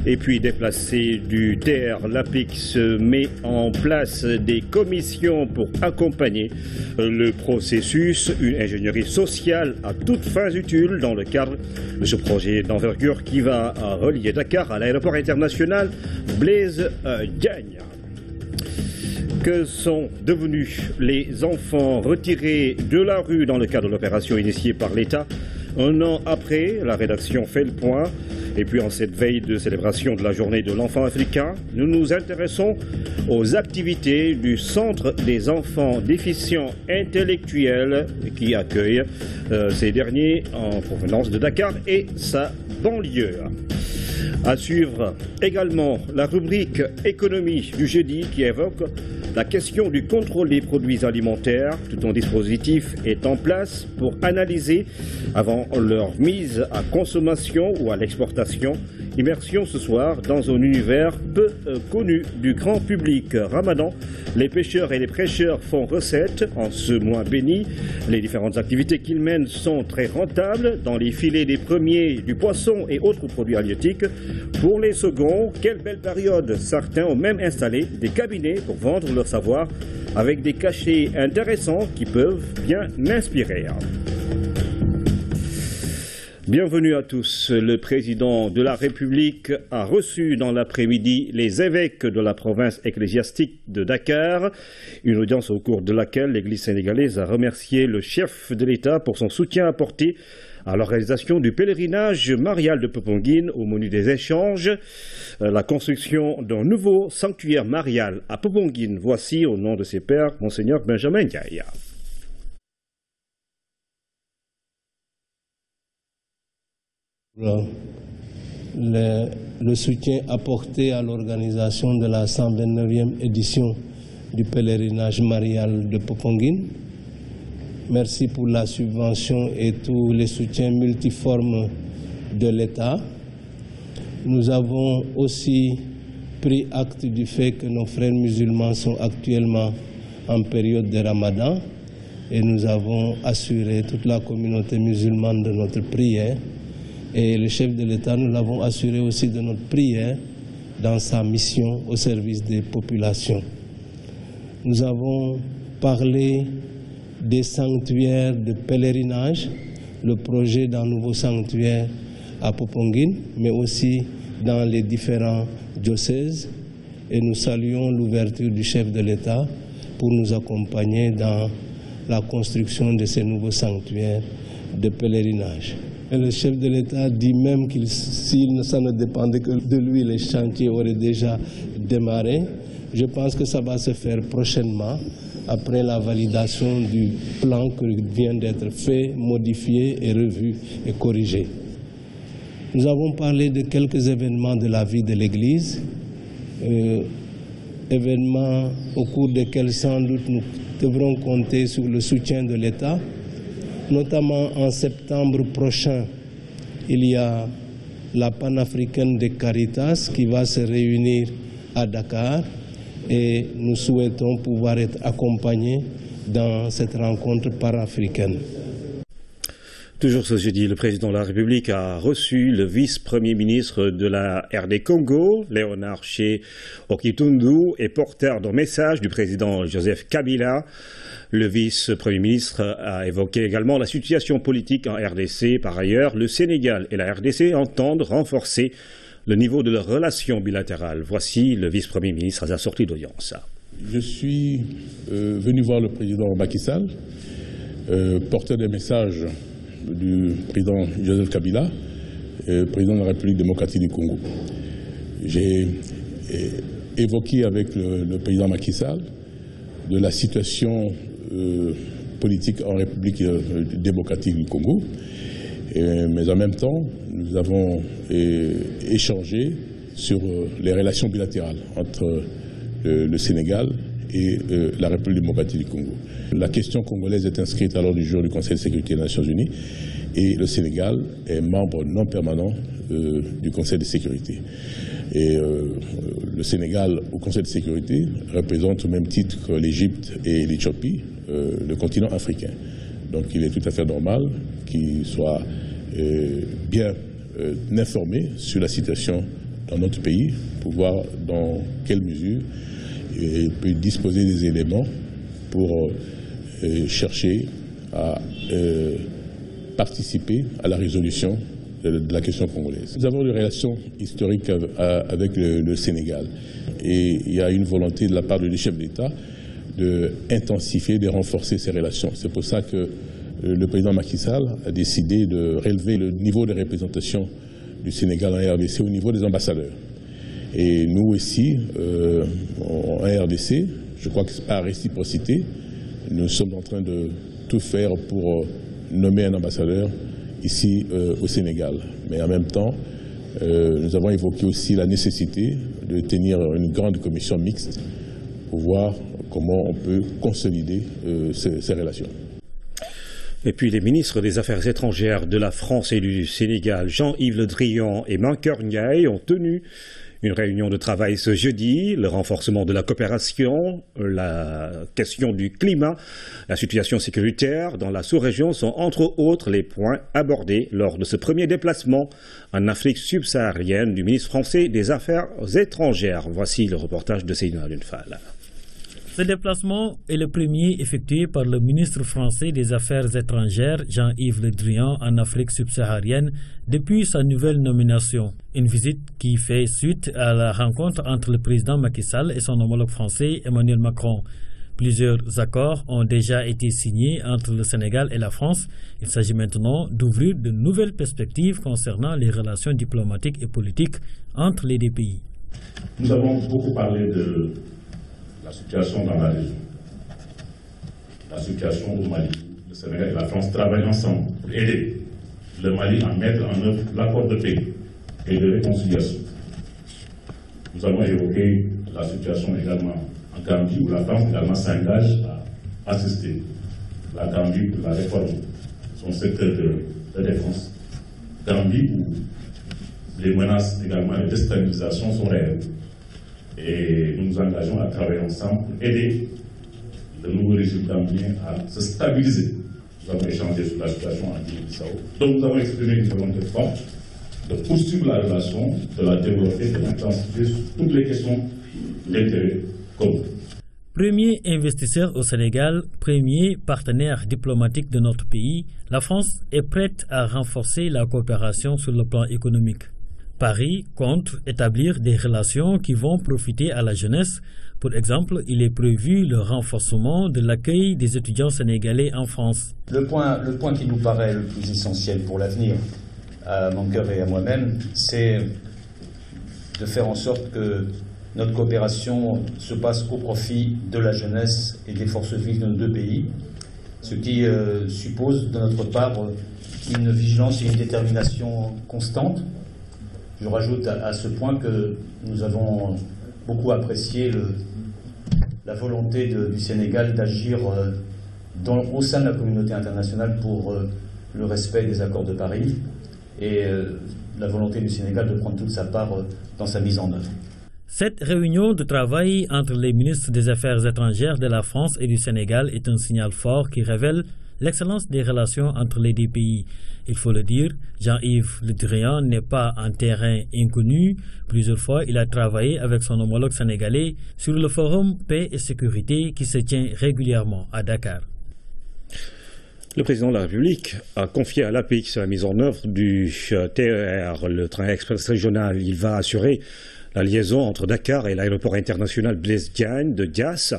Et puis déplacé du TR, l'APIX met en place des commissions pour accompagner le processus, une ingénierie sociale à toutes fins utiles dans le cadre de ce projet d'envergure qui va relier Dakar à l'aéroport international Blaise Diagne. Que sont devenus les enfants retirés de la rue dans le cadre de l'opération initiée par l'État? Un an après, la rédaction fait le point. Et puis en cette veille de célébration de la journée de l'enfant africain, nous nous intéressons aux activités du Centre des enfants déficients intellectuels qui accueille ces derniers en provenance de Dakar et sa banlieue. À suivre également la rubrique économie du jeudi qui évoque la question du contrôle des produits alimentaires. Tout un dispositif est en place pour analyser avant leur mise à consommation ou à l'exportation. Immersion ce soir dans un univers peu connu du grand public. Ramadan, les pêcheurs et les prêcheurs font recette en ce mois béni. Les différentes activités qu'ils mènent sont très rentables dans les filets des premiers, du poisson et autres produits halieutiques. Pour les seconds, quelle belle période. Certains ont même installé des cabinets pour vendre leur savoir avec des cachets intéressants qui peuvent bien m'inspirer. Bienvenue à tous. Le président de la République a reçu dans l'après-midi les évêques de la province ecclésiastique de Dakar. Une audience au cours de laquelle l'Église sénégalaise a remercié le chef de l'État pour son soutien apporté à l'organisation du pèlerinage marial de Popenguine au menu des échanges. La construction d'un nouveau sanctuaire marial à Popenguine. Voici, au nom de ses pairs, Monseigneur Benjamin Ndiaye. Le soutien apporté à l'organisation de la 129e édition du pèlerinage marial de Popenguine. Merci pour la subvention et tous les soutiens multiformes de l'État. Nous avons aussi pris acte du fait que nos frères musulmans sont actuellement en période de Ramadan et nous avons assuré toute la communauté musulmane de notre prière. Et le chef de l'État, nous l'avons assuré aussi de notre prière dans sa mission au service des populations. Nous avons parlé des sanctuaires de pèlerinage, le projet d'un nouveau sanctuaire à Popenguine, mais aussi dans les différents diocèses. Et nous saluons l'ouverture du chef de l'État pour nous accompagner dans la construction de ces nouveaux sanctuaires de pèlerinage. Et le chef de l'État dit même que si ça ne dépendait que de lui, les chantiers auraient déjà démarré. Je pense que ça va se faire prochainement, après la validation du plan qui vient d'être fait, modifié et revu et corrigé. Nous avons parlé de quelques événements de la vie de l'Église, événements au cours desquels sans doute nous devrons compter sur le soutien de l'État. Notamment en septembre prochain, il y a la panafricaine de Caritas qui va se réunir à Dakar et nous souhaitons pouvoir être accompagnés dans cette rencontre panafricaine. Toujours ce jeudi, le président de la République a reçu le vice-premier ministre de la RD Congo, Léonard Ché Okitundu, et porteur d'un message du président Joseph Kabila. Le vice-premier ministre a évoqué également la situation politique en RDC. Par ailleurs, le Sénégal et la RDC entendent renforcer le niveau de leurs relations bilatérales. Voici le vice-premier ministre à sa sortie d'audience. Je suis venu voir le président Macky Sall, porteur des messages du président Joseph Kabila, président de la République démocratique du Congo. J'ai évoqué avec le président Macky Sall de la situation politique en République démocratique du Congo, mais en même temps, nous avons échangé sur les relations bilatérales entre le Sénégal et la République démocratique du Congo. La question congolaise est inscrite à l'ordre du jour du Conseil de sécurité des Nations Unies et le Sénégal est membre non permanent du Conseil de sécurité. Et le Sénégal au Conseil de sécurité représente au même titre que l'Égypte et l'Éthiopie le continent africain. Donc il est tout à fait normal qu'il soit bien informé sur la situation dans notre pays pour voir dans quelle mesure il peut disposer des éléments pour chercher à participer à la résolution de la question congolaise. Nous avons des relations historiques avec le Sénégal et il y a une volonté de la part du chef d'État d'intensifier, de renforcer ces relations. C'est pour ça que le président Macky Sall a décidé de relever le niveau de représentation du Sénégal en RDC au niveau des ambassadeurs. Et nous aussi, en RDC, je crois que c'est par réciprocité, nous sommes en train de tout faire pour nommer un ambassadeur ici au Sénégal. Mais en même temps, nous avons évoqué aussi la nécessité de tenir une grande commission mixte pour voir comment on peut consolider ces relations. Et puis les ministres des Affaires étrangères de la France et du Sénégal, Jean-Yves Le Drian et Mankeur Ndiaye, ont tenu une réunion de travail ce jeudi. Le renforcement de la coopération, la question du climat, la situation sécuritaire dans la sous-région sont entre autres les points abordés lors de ce premier déplacement en Afrique subsaharienne du ministre français des Affaires étrangères. Voici le reportage de Seydina Lunfal. Ce déplacement est le premier effectué par le ministre français des Affaires étrangères, Jean-Yves Le Drian, en Afrique subsaharienne depuis sa nouvelle nomination. Une visite qui fait suite à la rencontre entre le président Macky Sall et son homologue français, Emmanuel Macron. Plusieurs accords ont déjà été signés entre le Sénégal et la France. Il s'agit maintenant d'ouvrir de nouvelles perspectives concernant les relations diplomatiques et politiques entre les deux pays. Nous avons beaucoup parlé de la situation dans la région, la situation au Mali. Le Sénégal et la France travaillent ensemble pour aider le Mali à mettre en œuvre l'accord de paix et de réconciliation. Nous avons évoqué la situation également en Gambie, où la France également s'engage à assister la Gambie pour la réforme de son secteur de défense. Gambie, où les menaces également de déstabilisation sont réelles. Et nous nous engageons à travailler ensemble pour aider le nouveau régime gambien à se stabiliser. Nous avons échangé sur la situation en Guinée-Bissau. Donc nous avons exprimé une volonté forte de poursuivre la relation, de la développer, de l'intensifier sur toutes les questions d'intérêt commun. Premier investisseur au Sénégal, premier partenaire diplomatique de notre pays, la France est prête à renforcer la coopération sur le plan économique. Paris compte établir des relations qui vont profiter à la jeunesse. Pour exemple, il est prévu le renforcement de l'accueil des étudiants sénégalais en France. Le point qui nous paraît le plus essentiel pour l'avenir, à Mankeur et à moi-même, c'est de faire en sorte que notre coopération se passe au profit de la jeunesse et des forces vives de nos deux pays, ce qui suppose de notre part une vigilance et une détermination constante. Je rajoute à ce point que nous avons beaucoup apprécié la volonté du Sénégal d'agir au sein de la communauté internationale pour le respect des accords de Paris et la volonté du Sénégal de prendre toute sa part dans sa mise en œuvre. Cette réunion de travail entre les ministres des Affaires étrangères de la France et du Sénégal est un signal fort qui révèle l'excellence des relations entre les deux pays. Il faut le dire, Jean-Yves Le Drian n'est pas un terrain inconnu. Plusieurs fois, il a travaillé avec son homologue sénégalais sur le forum Paix et Sécurité qui se tient régulièrement à Dakar. Le président de la République a confié à l'APIX la mise en œuvre du TER, le train express régional. Il va assurer la liaison entre Dakar et l'aéroport international Blaise Diagne de Diass.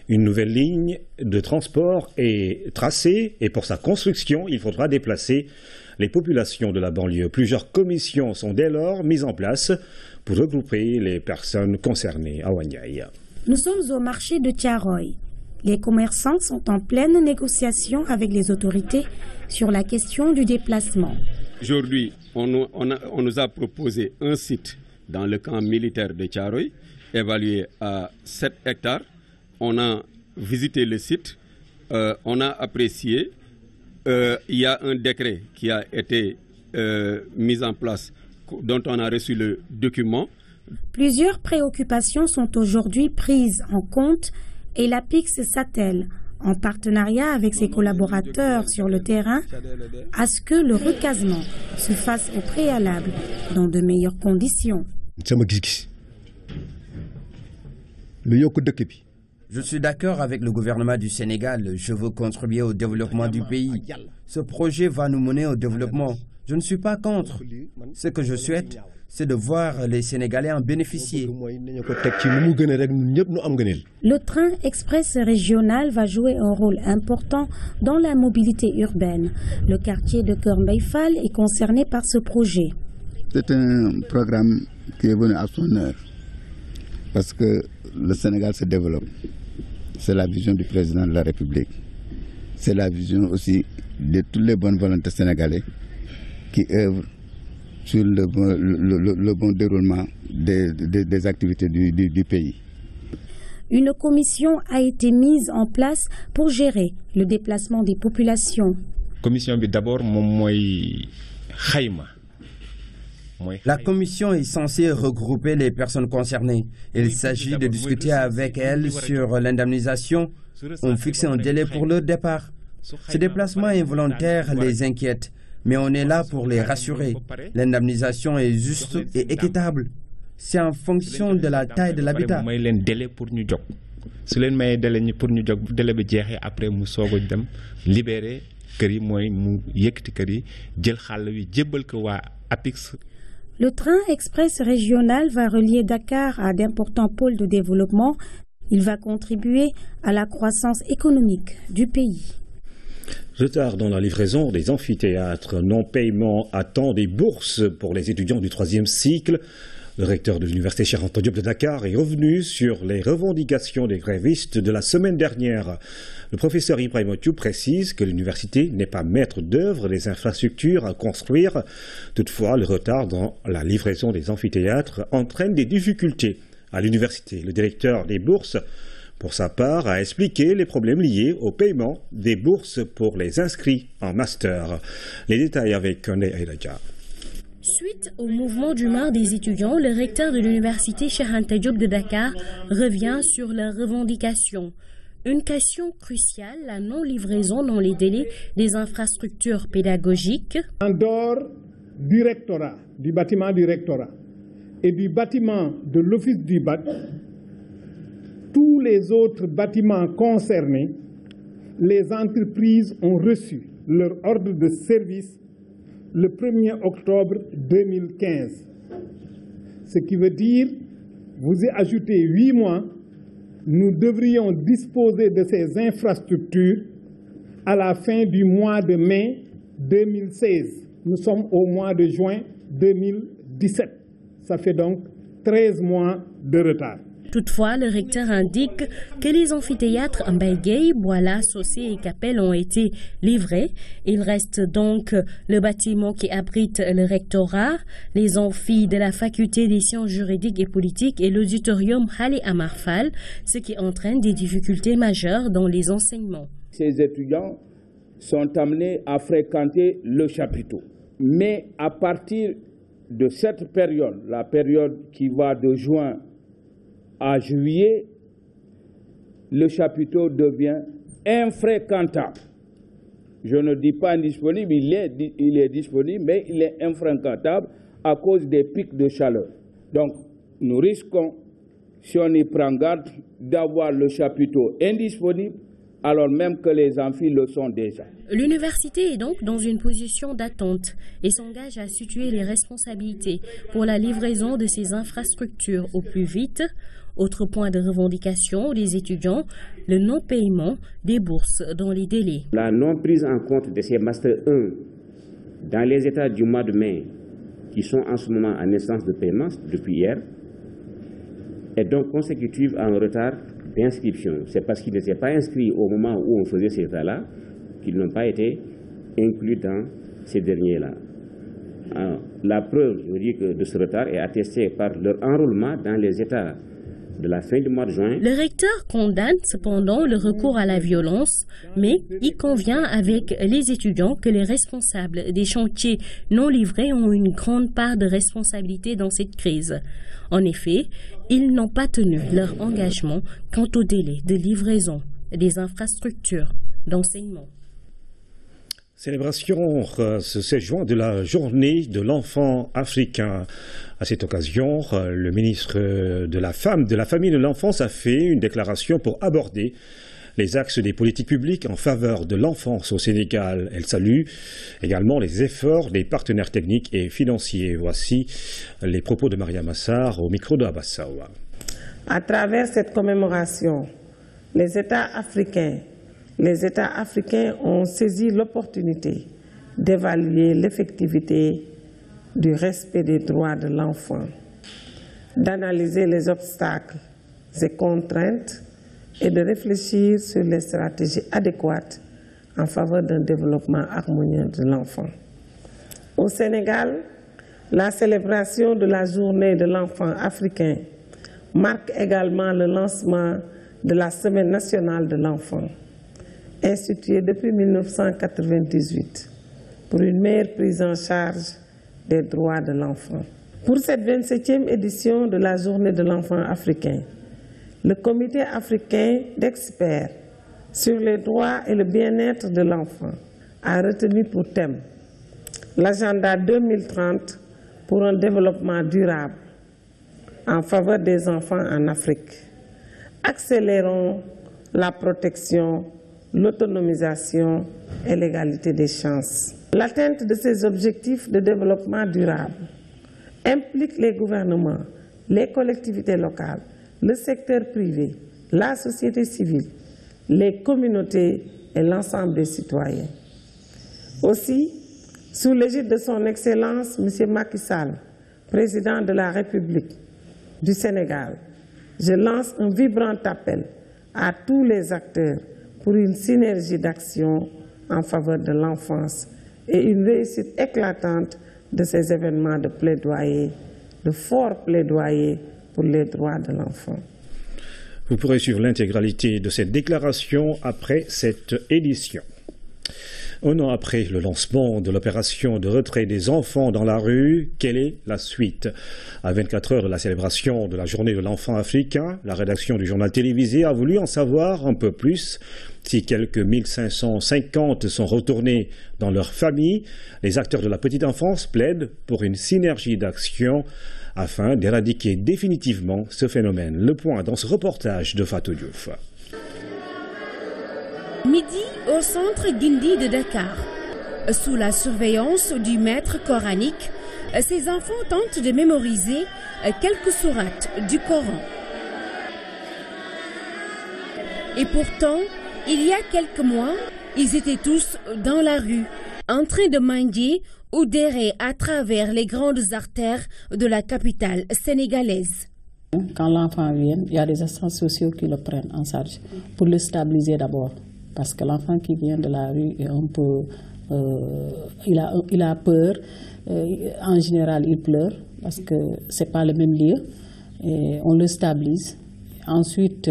Une nouvelle ligne de transport est tracée et pour sa construction, il faudra déplacer les populations de la banlieue. Plusieurs commissions sont dès lors mises en place pour regrouper les personnes concernées à Wanyaï. Nous sommes au marché de Thiaroye. Les commerçants sont en pleine négociation avec les autorités sur la question du déplacement. Aujourd'hui, on nous a proposé un site dans le camp militaire de Thiaroye, évalué à 7 hectares. On a visité le site, on a apprécié. Il y a un décret qui a été mis en place, dont on a reçu le document. Plusieurs préoccupations sont aujourd'hui prises en compte et l'APIX s'attelle, en partenariat avec ses collaborateurs sur le terrain, à ce que le recasement se fasse au préalable dans de meilleures conditions. Je suis d'accord avec le gouvernement du Sénégal. Je veux contribuer au développement du pays. Ce projet va nous mener au développement. Je ne suis pas contre. Ce que je souhaite, c'est de voir les Sénégalais en bénéficier. Le train express régional va jouer un rôle important dans la mobilité urbaine. Le quartier de Keur Mbaye Fall est concerné par ce projet. C'est un programme qui est venu à son heure parce que le Sénégal se développe. C'est la vision du président de la République. C'est la vision aussi de toutes les bonnes volontés sénégalais qui œuvrent sur le bon déroulement des activités du pays. Une commission a été mise en place pour gérer le déplacement des populations. La commission est censée regrouper les personnes concernées. Il s'agit de discuter avec elles sur l'indemnisation. On fixe un délai pour leur départ. Ces déplacements involontaires les inquiètent, mais on est là pour les rassurer. L'indemnisation est juste et équitable. C'est en fonction de la taille de l'habitat. Le train express régional va relier Dakar à d'importants pôles de développement. Il va contribuer à la croissance économique du pays. Retard dans la livraison des amphithéâtres, non-paiement à temps des bourses pour les étudiants du 3e cycle. Le recteur de l'université Cheikh Anta Diop de Dakar est revenu sur les revendications des grévistes de la semaine dernière. Le professeur Ibrahima Thioub précise que l'université n'est pas maître d'œuvre des infrastructures à construire. Toutefois, le retard dans la livraison des amphithéâtres entraîne des difficultés à l'université. Le directeur des bourses, pour sa part, a expliqué les problèmes liés au paiement des bourses pour les inscrits en master. Les détails avec Kone Aïdadja. Suite au mouvement d'humeur des étudiants, le recteur de l'université Cheikh Anta Diop de Dakar revient sur leurs revendications. Une question cruciale, la non-livraison dans les délais des infrastructures pédagogiques. En dehors du rectorat, du bâtiment du rectorat et du bâtiment de l'office du BAC, tous les autres bâtiments concernés, les entreprises ont reçu leur ordre de service le 1er octobre 2015. Ce qui veut dire, vous y ajoutez 8 mois, nous devrions disposer de ces infrastructures à la fin du mois de mai 2016. Nous sommes au mois de juin 2017. Ça fait donc 13 mois de retard. Toutefois, le recteur indique que les amphithéâtres Mbaye Gueye, Boila, Socé et Capelle ont été livrés. Il reste donc le bâtiment qui abrite le rectorat, les amphis de la faculté des sciences juridiques et politiques et l'auditorium Hali Amar Fall, ce qui entraîne des difficultés majeures dans les enseignements. Ces étudiants sont amenés à fréquenter le chapiteau. Mais à partir de cette période, la période qui va de juin à juillet, le chapiteau devient infréquentable. Je ne dis pas indisponible, il est disponible, mais il est infréquentable à cause des pics de chaleur. Donc, nous risquons, si on y prend garde, d'avoir le chapiteau indisponible, alors même que les amphis le sont déjà. L'université est donc dans une position d'attente et s'engage à situer les responsabilités pour la livraison de ces infrastructures au plus vite. Autre point de revendication des étudiants, le non-paiement des bourses dans les délais. La non-prise en compte de ces Master 1 dans les états du mois de mai, qui sont en ce moment en instance de paiement depuis hier, est donc consécutive à un retard d'inscription. C'est parce qu'ils n'étaient pas inscrits au moment où on faisait ces états-là qu'ils n'ont pas été inclus dans ces derniers-là. La preuve, je dis que de ce retard est attestée par leur enrôlement dans les états de la fin du mois de juin. Le recteur condamne cependant le recours à la violence, mais il convient avec les étudiants que les responsables des chantiers non livrés ont une grande part de responsabilité dans cette crise. En effet, ils n'ont pas tenu leur engagement quant au délai de livraison des infrastructures d'enseignement. Célébration ce 16 juin de la journée de l'enfant africain. À cette occasion, le ministre de la Femme, de la Famille et de l'Enfance a fait une déclaration pour aborder les axes des politiques publiques en faveur de l'enfance au Sénégal. Elle salue également les efforts des partenaires techniques et financiers. Voici les propos de Maria Massar au micro de Abassawa. À travers cette commémoration, les États africains ont saisi l'opportunité d'évaluer l'effectivité du respect des droits de l'enfant, d'analyser les obstacles et contraintes et de réfléchir sur les stratégies adéquates en faveur d'un développement harmonieux de l'enfant. Au Sénégal, la célébration de la journée de l'enfant africain marque également le lancement de la Semaine nationale de l'enfant, instituée depuis 1998 pour une meilleure prise en charge des droits de l'enfant. Pour cette 27e édition de la Journée de l'enfant africain, le Comité africain d'experts sur les droits et le bien-être de l'enfant a retenu pour thème l'agenda 2030 pour un développement durable en faveur des enfants en Afrique. Accélérons la protection, l'autonomisation et l'égalité des chances. L'atteinte de ces objectifs de développement durable implique les gouvernements, les collectivités locales, le secteur privé, la société civile, les communautés et l'ensemble des citoyens. Aussi, sous l'égide de son Excellence M. Macky Sall, président de la République du Sénégal, je lance un vibrant appel à tous les acteurs pour une synergie d'action en faveur de l'enfance et une réussite éclatante de ces événements de plaidoyer, de fort plaidoyer pour les droits de l'enfant. Vous pourrez suivre l'intégralité de cette déclaration après cette édition. Un an après le lancement de l'opération de retrait des enfants dans la rue, quelle est la suite? À 24 heures de la célébration de la journée de l'enfant africain, la rédaction du journal télévisé a voulu en savoir un peu plus. Si quelques 1550 sont retournés dans leur famille, les acteurs de la petite enfance plaident pour une synergie d'action afin d'éradiquer définitivement ce phénomène. Le point dans ce reportage de Fatou Diouf. Midi au centre Guindi de Dakar. Sous la surveillance du maître coranique, ces enfants tentent de mémoriser quelques sourates du Coran. Et pourtant, il y a quelques mois, ils étaient tous dans la rue, en train de mendier ou d'errer à travers les grandes artères de la capitale sénégalaise. Quand l'enfant vient, il y a des instances sociaux qui le prennent en charge pour le stabiliser d'abord. Parce que l'enfant qui vient de la rue est un peu, il a peur. En général, il pleure parce que c'est pas le même lieu. Et on le stabilise. Ensuite,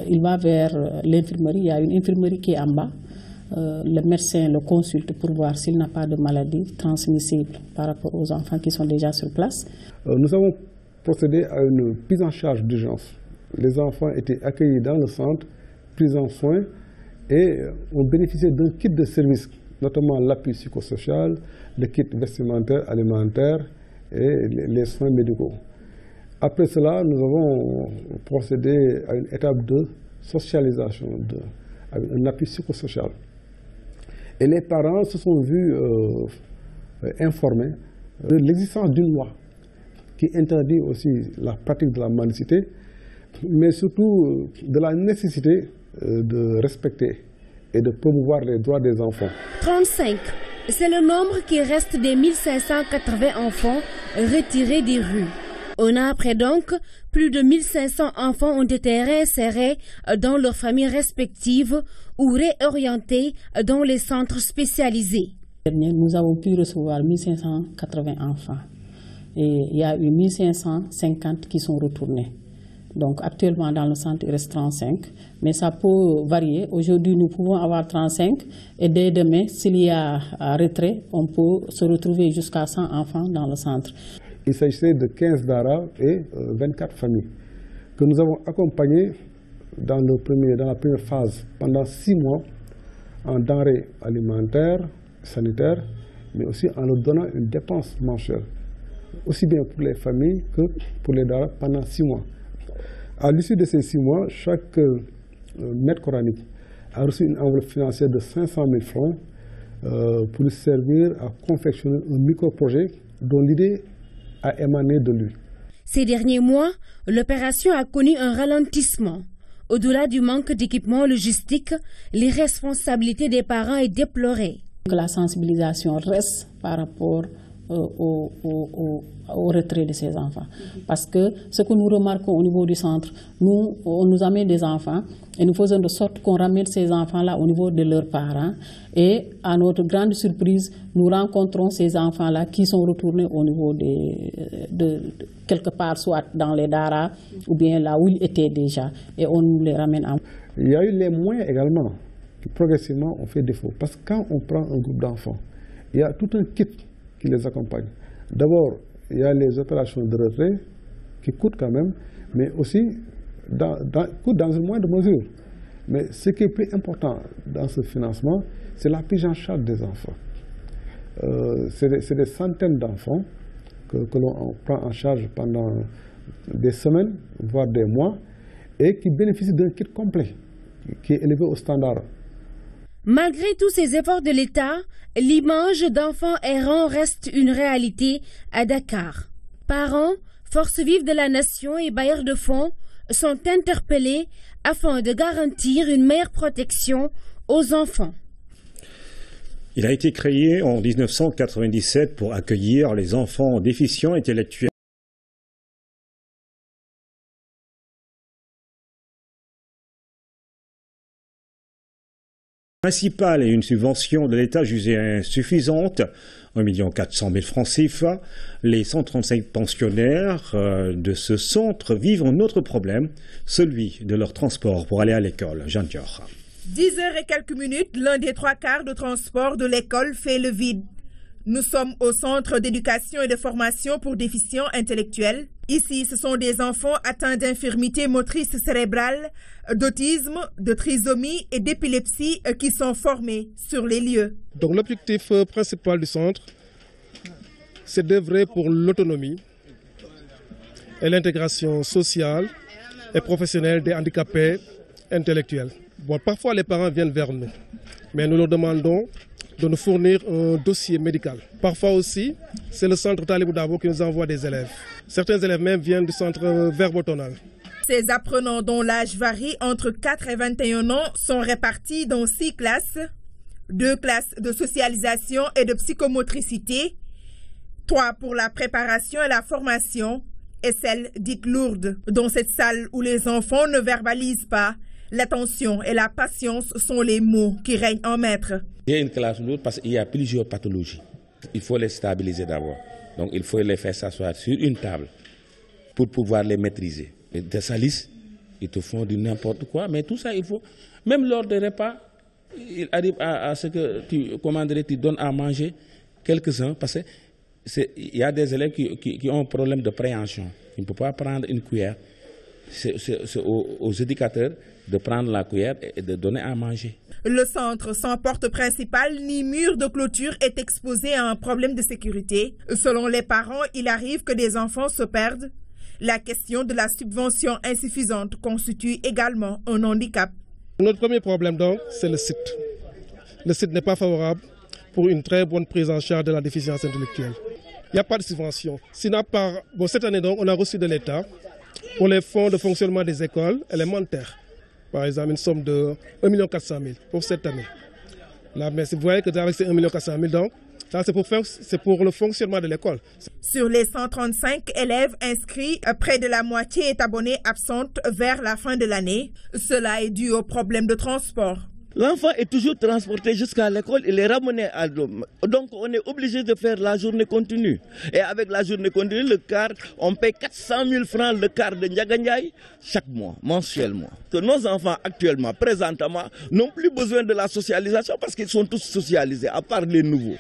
il va vers l'infirmerie. Il y a une infirmerie qui est en bas. Le médecin le consulte pour voir s'il n'a pas de maladie transmissible par rapport aux enfants qui sont déjà sur place. Nous avons procédé à une prise en charge d'urgence. Les enfants étaient accueillis dans le centre, pris en soin et ont bénéficié d'un kit de service, notamment l'appui psychosocial, le kit vestimentaire, alimentaire et les soins médicaux. Après cela, nous avons procédé à une étape de socialisation, avec un appui psychosocial. Et les parents se sont vus informés de l'existence d'une loi qui interdit aussi la pratique de la mendicité, mais surtout de la nécessité de respecter et de promouvoir les droits des enfants. 35, c'est le nombre qui reste des 1580 enfants retirés des rues. Un an après donc, plus de 1500 enfants ont été réinsérés dans leurs familles respectives ou réorientés dans les centres spécialisés. Nous avons pu recevoir 1580 enfants et il y a eu 1550 qui sont retournés. Donc actuellement dans le centre il reste 35, mais ça peut varier. Aujourd'hui nous pouvons avoir 35 et dès demain s'il y a un retrait, on peut se retrouver jusqu'à 100 enfants dans le centre. Il s'agissait de 15 daras et 24 familles que nous avons accompagnées dans la première phase pendant 6 mois en denrées alimentaires, sanitaires, mais aussi en leur donnant une dépense mensuelle, aussi bien pour les familles que pour les daras pendant 6 mois. À l'issue de ces 6 mois, chaque maître coranique a reçu une enveloppe financière de 500 000 francs pour lui servir à confectionner un micro-projet dont l'idée a émané de lui. Ces derniers mois, l'opération a connu un ralentissement. Au-delà du manque d'équipement logistique, l'irresponsabilité des parents est déplorée. Que la sensibilisation reste par rapport au retrait de ces enfants. Parce que ce que nous remarquons au niveau du centre, on nous amène des enfants et nous faisons de sorte qu'on ramène ces enfants-là au niveau de leurs parents. Et à notre grande surprise, nous rencontrons ces enfants-là qui sont retournés au niveau de quelque part, soit dans les daras ou bien là où ils étaient déjà. Et on nous les ramène en... Il y a eu les moyens également qui progressivement ont fait défaut. Parce que quand on prend un groupe d'enfants, il y a tout un kit qui les accompagne. D'abord, il y a les opérations de retrait qui coûtent quand même, mais aussi coûtent dans une moindre mesure. Mais ce qui est plus important dans ce financement, c'est la prise en charge des enfants. C'est des centaines d'enfants que l'on prend en charge pendant des semaines, voire des mois, et qui bénéficient d'un kit complet, qui est élevé au standard. Malgré tous ces efforts de l'État, l'image d'enfants errants reste une réalité à Dakar. Parents, forces vives de la nation et bailleurs de fonds sont interpellés afin de garantir une meilleure protection aux enfants. Il a été créé en 1997 pour accueillir les enfants déficients intellectuels. Principale et une subvention de l'État jugée insuffisante, 1 400 000 francs CFA. Les 135 pensionnaires de ce centre vivent un autre problème, celui de leur transport pour aller à l'école. Jeanne Dior. 10 heures et quelques minutes, l'un des 3/4 de transport de l'école fait le vide. Nous sommes au centre d'éducation et de formation pour déficients intellectuels. Ici, ce sont des enfants atteints d'infirmités motrices cérébrales, d'autisme, de trisomie et d'épilepsie qui sont formés sur les lieux. Donc l'objectif principal du centre, c'est d'œuvrer pour l'autonomie et l'intégration sociale et professionnelle des handicapés intellectuels. Bon, parfois les parents viennent vers nous, mais nous leur demandons de nous fournir un dossier médical. Parfois aussi, c'est le centre Talibou Dabo qui nous envoie des élèves. Certains élèves même viennent du centre verbotonal. Ces apprenants dont l'âge varie entre 4 et 21 ans sont répartis dans 6 classes, 2 classes de socialisation et de psychomotricité, 3 pour la préparation et la formation et celle dite lourde. Dans cette salle où les enfants ne verbalisent pas, l'attention et la patience sont les mots qui règnent en maître. Il y a une classe lourde parce qu'il y a plusieurs pathologies. Il faut les stabiliser d'abord. Donc il faut les faire s'asseoir sur une table pour pouvoir les maîtriser. Ils te salissent, ils te font du n'importe quoi, mais tout ça il faut. Même lors des repas, il arrive à ce que tu donnes à manger quelques-uns parce qu'il y a des élèves qui ont un problème de préhension. Ils ne peuvent pas prendre une cuillère. C'est aux éducateurs de prendre la cuillère et de donner à manger. Le centre sans porte principale ni mur de clôture est exposé à un problème de sécurité. Selon les parents, il arrive que des enfants se perdent. La question de la subvention insuffisante constitue également un handicap. Notre premier problème donc, c'est le site. Le site n'est pas favorable pour une très bonne prise en charge de la déficience intellectuelle. Il n'y a pas de subvention. Cette année donc, on a reçu de l'État pour les fonds de fonctionnement des écoles élémentaires. Par exemple, une somme de 1 400 000 pour cette année. Là, mais vous voyez que avec ces 1 400 000, donc, c'est pour le fonctionnement de l'école. Sur les 135 élèves inscrits, près de la moitié est abonnée absente vers la fin de l'année. Cela est dû au problème de transport. L'enfant est toujours transporté jusqu'à l'école, il est ramené à l'homme. Donc on est obligé de faire la journée continue. Et avec la journée continue, le car, on paye 400 000 francs le car de Ndiagandiaï chaque mois, mensuellement. Que nos enfants actuellement, présentement, n'ont plus besoin de la socialisation parce qu'ils sont tous socialisés, à part les nouveaux.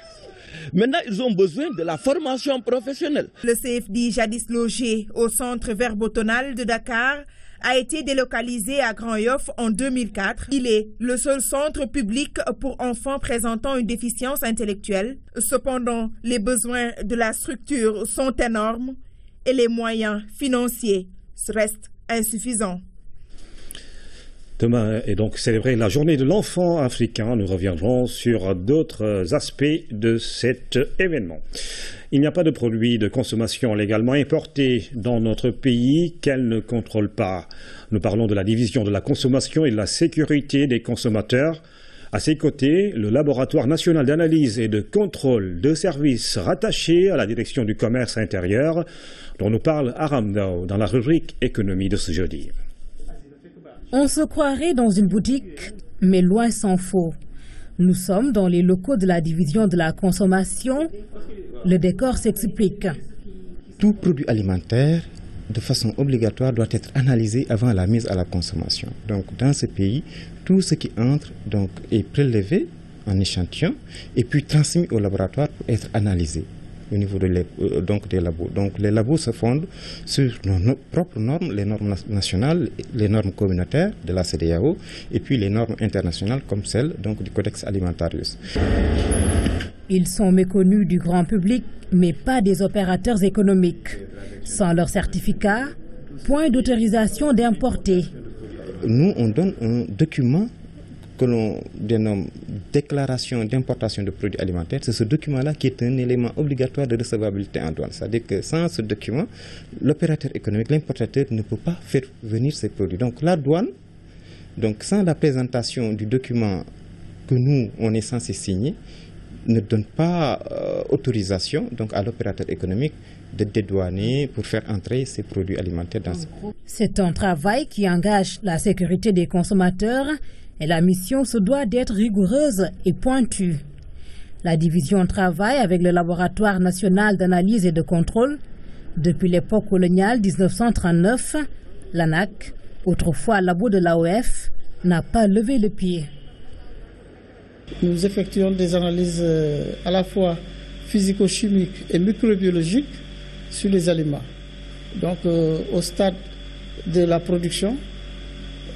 Maintenant, ils ont besoin de la formation professionnelle. Le CFD, jadis logé au centre verbotonal de Dakar, a été délocalisé à Grand-Yoff en 2004. Il est le seul centre public pour enfants présentant une déficience intellectuelle. Cependant, les besoins de la structure sont énormes et les moyens financiers restent insuffisants. Demain est donc célébrée la journée de l'enfant africain. Nous reviendrons sur d'autres aspects de cet événement. Il n'y a pas de produits de consommation légalement importés dans notre pays qu'elle ne contrôle pas. Nous parlons de la division de la consommation et de la sécurité des consommateurs. À ses côtés, le laboratoire national d'analyse et de contrôle de services rattaché à la direction du commerce intérieur, dont nous parle Aram Ndao dans la rubrique économie de ce jeudi. On se croirait dans une boutique, mais loin s'en faut. Nous sommes dans les locaux de la division de la consommation. Le décor s'explique. Tout produit alimentaire, de façon obligatoire, doit être analysé avant la mise à la consommation. Donc, dans ce pays, tout ce qui entre donc, est prélevé en échantillon et puis transmis au laboratoire pour être analysé au niveau des labos. Donc, les labos se fondent sur nos propres normes, les normes nationales, les normes communautaires de la CEDEAO et puis les normes internationales comme celles donc, du Codex Alimentarius. Ils sont méconnus du grand public, mais pas des opérateurs économiques. Sans leur certificat, point d'autorisation d'importer. Nous, on donne un document que l'on dénomme déclaration d'importation de produits alimentaires. C'est ce document-là qui est un élément obligatoire de recevabilité en douane. C'est-à-dire que sans ce document, l'opérateur économique, l'importateur ne peut pas faire venir ces produits. Donc la douane, donc sans la présentation du document que nous, on est censé signer, ne donne pas autorisation donc, à l'opérateur économique de dédouaner pour faire entrer ces produits alimentaires dans ce pays. C'est un travail qui engage la sécurité des consommateurs et la mission se doit d'être rigoureuse et pointue. La division travaille avec le laboratoire national d'analyse et de contrôle. Depuis l'époque coloniale 1939, l'ANAC, autrefois labo de l'AOF, n'a pas levé le pied. Nous effectuons des analyses à la fois physico-chimiques et microbiologiques sur les aliments. Donc au stade de la production,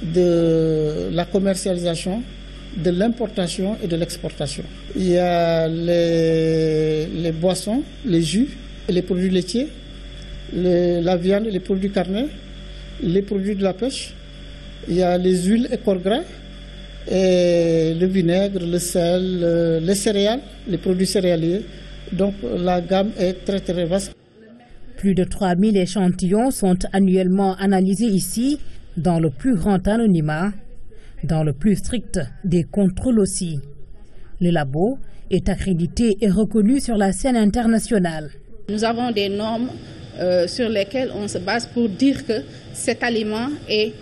de la commercialisation, de l'importation et de l'exportation. Il y a les boissons, les jus, les produits laitiers, la viande, les produits carnés, les produits de la pêche. Il y a les huiles et corps gras, et le vinaigre, le sel, les céréales, les produits céréaliers. Donc la gamme est très très vaste. Plus de 3000 échantillons sont annuellement analysés ici, dans le plus grand anonymat, dans le plus strict des contrôles aussi. Le labo est accrédité et reconnu sur la scène internationale. Nous avons des normes sur lesquelles on se base pour dire que cet aliment est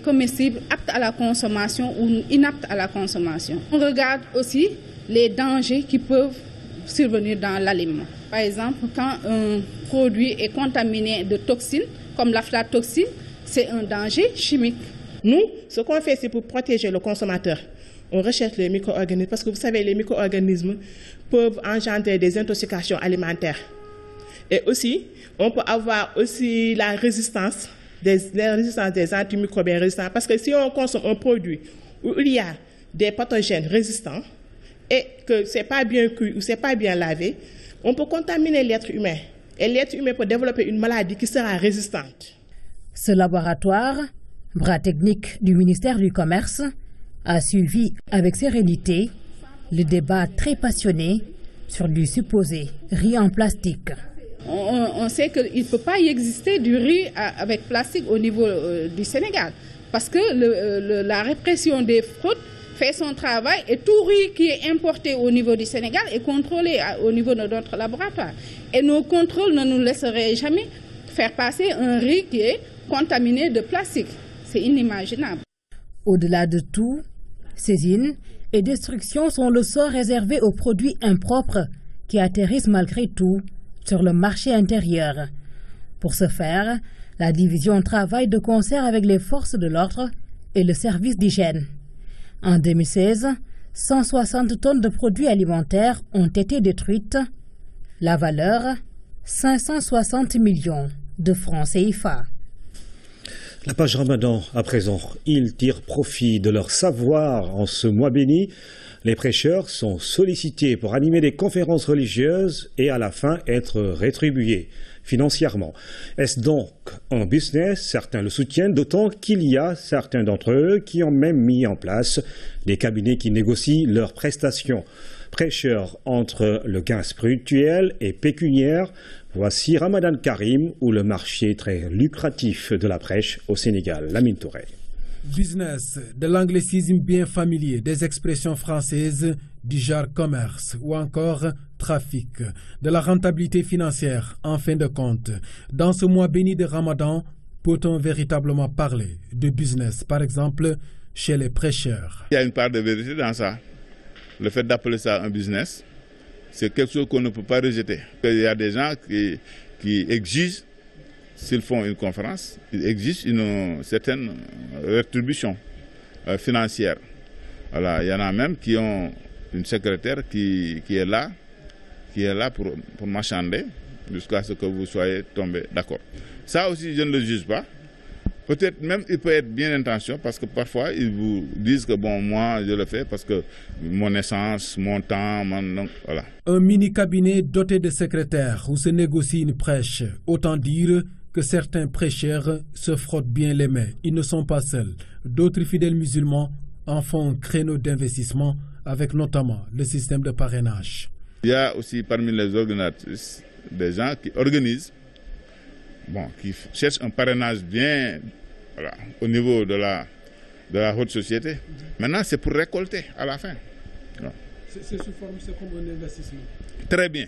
comestible, apte à la consommation ou inapte à la consommation. On regarde aussi les dangers qui peuvent survenir dans l'aliment. Par exemple, quand un produit est contaminé de toxines, comme l'aflatoxine, c'est un danger chimique. Nous, ce qu'on fait, c'est pour protéger le consommateur. On recherche les micro-organismes parce que vous savez, les micro-organismes peuvent engendrer des intoxications alimentaires. Et aussi, on peut avoir aussi la résistance des antimicrobiens résistants. Parce que si on consomme un produit où il y a des pathogènes résistants et que ce n'est pas bien cuit ou ce n'est pas bien lavé, on peut contaminer l'être humain. Et l'être humain peut développer une maladie qui sera résistante. Ce laboratoire, bras technique du ministère du Commerce, a suivi avec sérénité le débat très passionné sur du supposé riz en plastique. On sait qu'il ne peut pas y exister du riz avec plastique au niveau du Sénégal parce que la répression des fraudes fait son travail et tout riz qui est importé au niveau du Sénégal est contrôlé au niveau de notre laboratoire. Et nos contrôles ne nous laisseraient jamais faire passer un riz qui est contaminé de plastique. C'est inimaginable. Au-delà de tout, saisine et destruction sont le sort réservé aux produits impropres qui atterrissent malgré tout sur le marché intérieur. Pour ce faire, la division travaille de concert avec les forces de l'ordre et le service d'hygiène. En 2016, 160 tonnes de produits alimentaires ont été détruites. La valeur, 560 millions de francs CFA. La page Ramadan, à présent, ils tirent profit de leur savoir en ce mois béni. Les prêcheurs sont sollicités pour animer des conférences religieuses et à la fin être rétribués financièrement. Est-ce donc un business? Certains le soutiennent, d'autant qu'il y a certains d'entre eux qui ont même mis en place des cabinets qui négocient leurs prestations. Prêcheurs entre le gain spirituel et pécuniaire, voici Ramadan Karim, ou le marché très lucratif de la prêche au Sénégal. Lamine Touré. Business, de l'anglicisme bien familier, des expressions françaises du genre commerce ou encore trafic, de la rentabilité financière en fin de compte. Dans ce mois béni de Ramadan, peut-on véritablement parler de business, par exemple chez les prêcheurs? Il y a une part de vérité dans ça. Le fait d'appeler ça un business, c'est quelque chose qu'on ne peut pas rejeter. Il y a des gens qui exigent, s'ils font une conférence, ils exigent une certaine rétribution financière. Voilà, il y en a même qui ont une secrétaire qui est là pour marchander jusqu'à ce que vous soyez tombés d'accord. Ça aussi, je ne le juge pas. Peut-être même il peut être bien intention parce que parfois ils vous disent que bon, moi je le fais parce que mon essence, mon temps, voilà. Un mini-cabinet doté de secrétaires où se négocie une prêche. Autant dire que certains prêcheurs se frottent bien les mains. Ils ne sont pas seuls. D'autres fidèles musulmans en font un créneau d'investissement avec notamment le système de parrainage. Il y a aussi parmi les organisatrices des gens qui organisent, qui cherchent un parrainage bien au niveau de la haute société. Maintenant, c'est pour récolter à la fin. C'est sous forme, c'est comme un investissement. Très bien.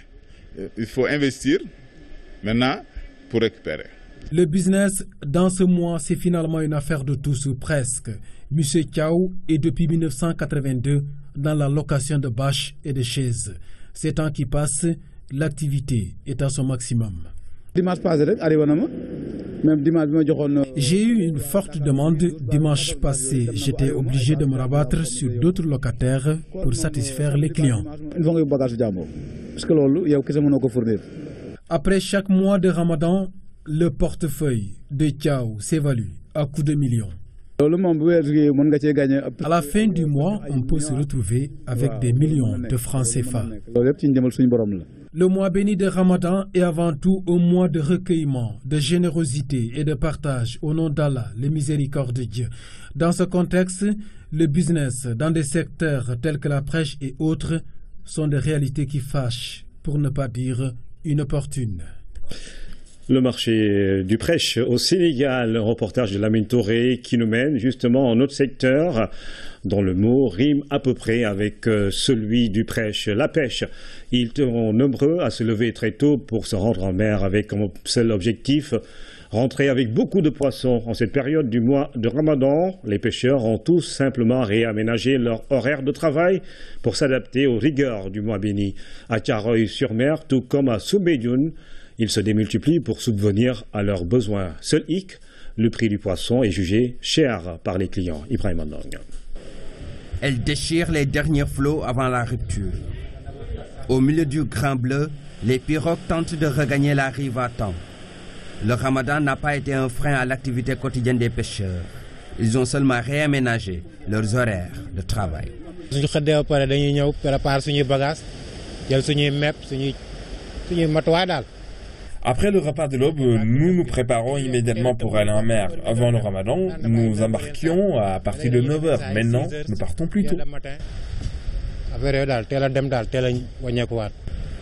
Il faut investir maintenant pour récupérer. Le business, dans ce mois, c'est finalement une affaire de tous ou presque. M. Thiaw est depuis 1982 dans la location de bâches et de chaises. Ces temps qui passent, l'activité est à son maximum. J'ai eu une forte demande dimanche passé. J'étais obligé de me rabattre sur d'autres locataires pour satisfaire les clients. Après chaque mois de Ramadan, le portefeuille de Thiaw s'évalue à coups de millions. À la fin du mois, on peut se retrouver avec des millions de francs CFA. Le mois béni de Ramadan est avant tout un mois de recueillement, de générosité et de partage au nom d'Allah, le miséricorde de Dieu. Dans ce contexte, le business dans des secteurs tels que la prêche et autres sont des réalités qui fâchent, pour ne pas dire inopportunes. Le marché du prêche au Sénégal, un reportage de Lamine Touré qui nous mène justement en autre secteur dont le mot rime à peu près avec celui du prêche, la pêche. Ils sont nombreux à se lever très tôt pour se rendre en mer avec comme seul objectif rentrer avec beaucoup de poissons. En cette période du mois de Ramadan, les pêcheurs ont tous simplement réaménagé leur horaire de travail pour s'adapter aux rigueurs du mois béni. À Thiaroye-sur-Mer, tout comme à Soumbédioune, ils se démultiplient pour subvenir à leurs besoins. Seul hic, le prix du poisson est jugé cher par les clients. Ibrahim Andong. Elle déchire les derniers flots avant la rupture. Au milieu du Grand Bleu, les pirogues tentent de regagner la rive à temps. Le Ramadan n'a pas été un frein à l'activité quotidienne des pêcheurs. Ils ont seulement réaménagé leurs horaires de travail. Après le repas de l'aube, nous nous préparons immédiatement pour aller en mer. Avant le Ramadan, nous embarquions à partir de 9h. Maintenant, nous partons plus tôt.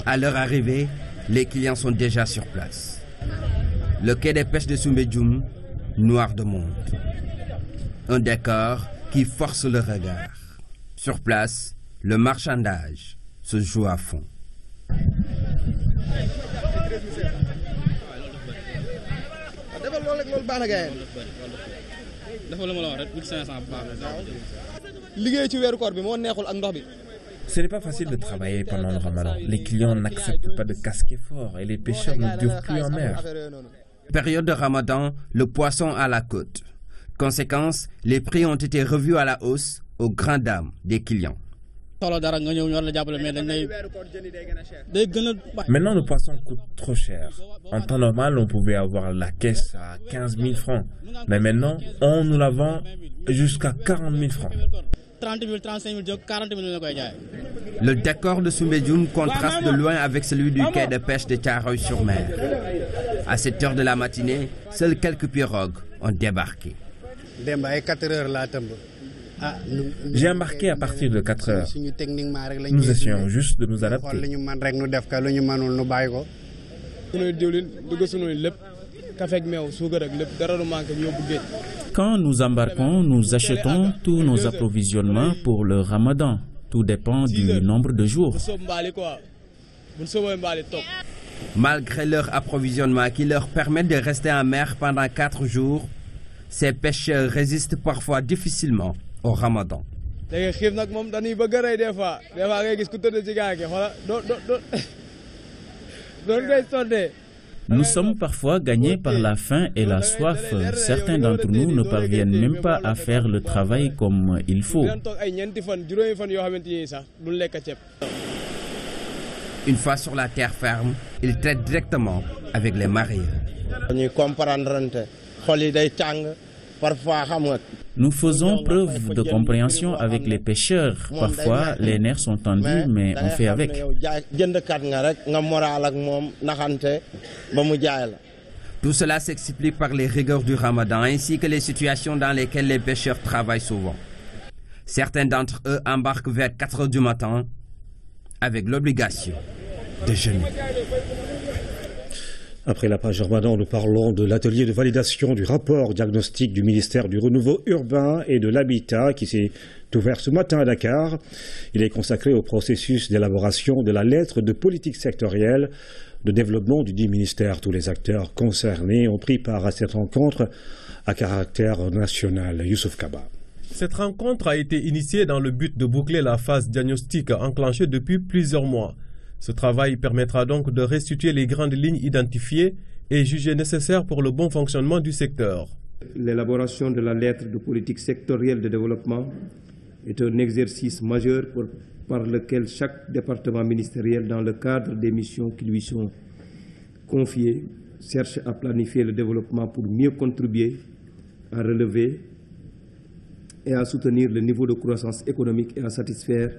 À leur arrivée, les clients sont déjà sur place. Le quai des pêches de Soumbédioune, noir de monde. Un décor qui force le regard. Sur place, le marchandage se joue à fond. Ce n'est pas facile de travailler pendant le Ramadan. Les clients n'acceptent pas de casquet fort et les pêcheurs ne durent plus en mer. Période de Ramadan, le poisson à la côte. Conséquence, les prix ont été revus à la hausse aux grandes dames des clients. Maintenant, le poisson coûte trop cher. En temps normal, on pouvait avoir la caisse à 15 000 francs. Mais maintenant, on nous la vend jusqu'à 40 000 francs. Le décor de Soumbédioune contraste de loin avec celui du quai de pêche de Thiaroye-sur-Mer. À cette heure de la matinée, seules quelques pirogues ont débarqué. J'ai embarqué à partir de 4 heures. Nous essayons juste de nous adapter. Quand nous embarquons, nous achetons tous nos approvisionnements pour le Ramadan. Tout dépend du nombre de jours. Malgré leur approvisionnement qui leur permet de rester en mer pendant 4 jours, ces pêcheurs résistent parfois difficilement au Ramadan. Nous sommes parfois gagnés par la faim et la soif. Certains d'entre nous ne parviennent même pas à faire le travail comme il faut. Une fois sur la terre ferme, ils traitent directement avec les mareyeurs. Nous faisons preuve de compréhension avec les pêcheurs. Parfois, les nerfs sont tendus, mais on fait avec. Tout cela s'explique par les rigueurs du Ramadan ainsi que les situations dans lesquelles les pêcheurs travaillent souvent. Certains d'entre eux embarquent vers 4 heures du matin avec l'obligation de jeûner. Après la page Ramadan, nous parlons de l'atelier de validation du rapport diagnostic du ministère du Renouveau urbain et de l'Habitat qui s'est ouvert ce matin à Dakar. Il est consacré au processus d'élaboration de la lettre de politique sectorielle de développement du dit ministère. Tous les acteurs concernés ont pris part à cette rencontre à caractère national. Youssouf Kaba. Cette rencontre a été initiée dans le but de boucler la phase diagnostique enclenchée depuis plusieurs mois. Ce travail permettra donc de restituer les grandes lignes identifiées et jugées nécessaires pour le bon fonctionnement du secteur. L'élaboration de la lettre de politique sectorielle de développement est un exercice majeur par lequel chaque département ministériel, dans le cadre des missions qui lui sont confiées, cherche à planifier le développement pour mieux contribuer à relever et à soutenir le niveau de croissance économique et à satisfaire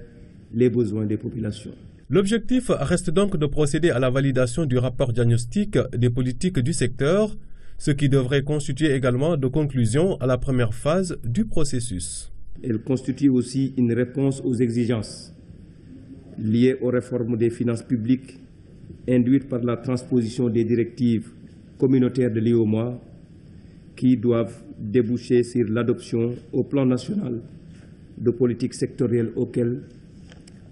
les besoins des populations. L'objectif reste donc de procéder à la validation du rapport diagnostic des politiques du secteur, ce qui devrait constituer également de conclusion à la première phase du processus. Elle constitue aussi une réponse aux exigences liées aux réformes des finances publiques induites par la transposition des directives communautaires de l'UEMOA qui doivent déboucher sur l'adoption au plan national de politiques sectorielles auxquelles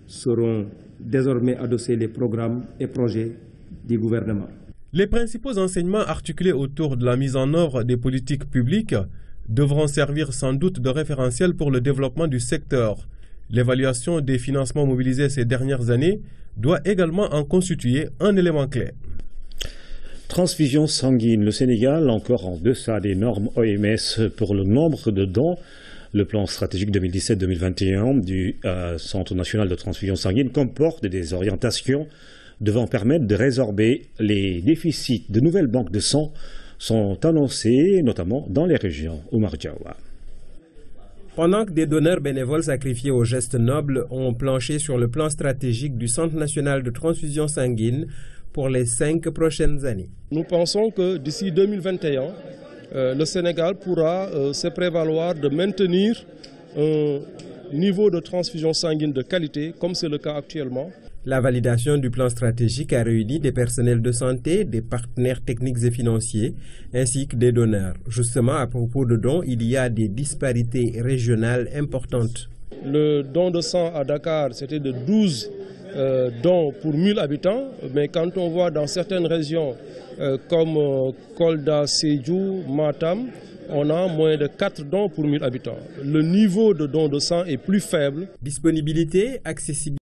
seront désormais adossés les programmes et projets du gouvernement. Les principaux enseignements articulés autour de la mise en œuvre des politiques publiques devront servir sans doute de référentiel pour le développement du secteur. L'évaluation des financements mobilisés ces dernières années doit également en constituer un élément clé. Transfusion sanguine. Le Sénégal, encore en deçà des normes OMS pour le nombre de dons. Le plan stratégique 2017-2021 du Centre national de transfusion sanguine comporte des orientations devant permettre de résorber les déficits. De nouvelles banques de sang sont annoncées, notamment dans les régions. Oumar Diawa. Pendant que des donneurs bénévoles sacrifiés aux gestes nobles ont planché sur le plan stratégique du Centre national de transfusion sanguine pour les 5 prochaines années. Nous pensons que d'ici 2021, le Sénégal pourra se prévaloir de maintenir un niveau de transfusion sanguine de qualité, comme c'est le cas actuellement. La validation du plan stratégique a réuni des personnels de santé, des partenaires techniques et financiers, ainsi que des donneurs. Justement, à propos de dons, il y a des disparités régionales importantes. Le don de sang à Dakar, c'était de 12 dons pour 1000 habitants, mais quand on voit dans certaines régions comme Kolda, Sédhiou, Matam, on a moins de 4 dons pour 1000 habitants. Le niveau de don de sang est plus faible. Disponibilité, accessibilité.